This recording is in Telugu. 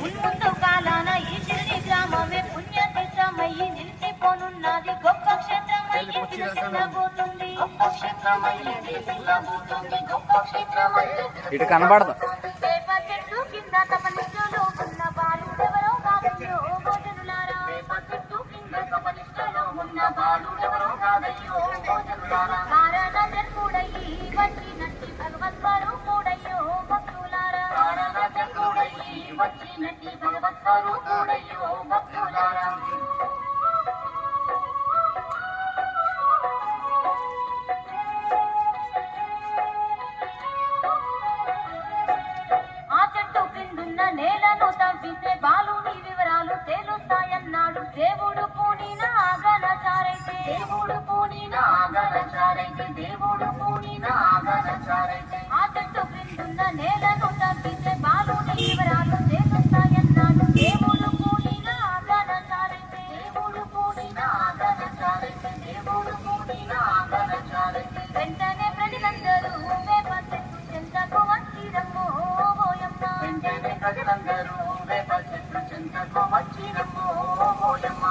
మున్ముందు కాలాన ఈ షిరిడి గ్రామమే పుణ్యక్షేత్రమయ్యి నిలిచిపోనున్నది గొప్ప క్షేత్రమయ్యి నిలిచిపోతుంది. ఇటు కనబడదు. వేప చెట్టు కింద తపనిష్టలో ఉన్న బాలుడెవరో కాదయ్యో భోజనులారా. వేప చెట్టు కింద తపనిష్టలో ఉన్న బాలుడెవరో కాదయ్యో భోజనులారా. కారణ జన్ముడయ్యి వచ్చినట్టి భగవద్స్వరూపుడయ్యో భక్తులారా. కారణ జన్ముడయ్యి వచ్చినట్టి భగవద్స్వరూపుడయ్యో భక్తులారా. నేలను తవ్వితే బాలుని వివరాలు తేలుస్తాయన్నాడు దేవుడు పూనిన ఆగనచారైతే. దేవుడు పూనిన ఆగనచారైతే. దేవుడు పూనిన ఆగనచారైతే. ఆ చెట్టు క్రిందున్న నేలను తవ్వితే బాలుని వివరాలు తేలుస్తాయన్నాడు దేవుడు పూనిన ఆగనచారైతే. దేవుడు పూనిన ఆగనచారైతే. దేవుడు పూనిన ఆగనచారైతే. వెంటనే ప్రజలందరూ వేప చెట్టు చెంతకు వచ్చిరమ్మో ఓయమ్మ. వెంటనే ప్రజలందరూ వేప చెట్టు చెంతకు వచ్చిరమ్మో ఓయమ్మ.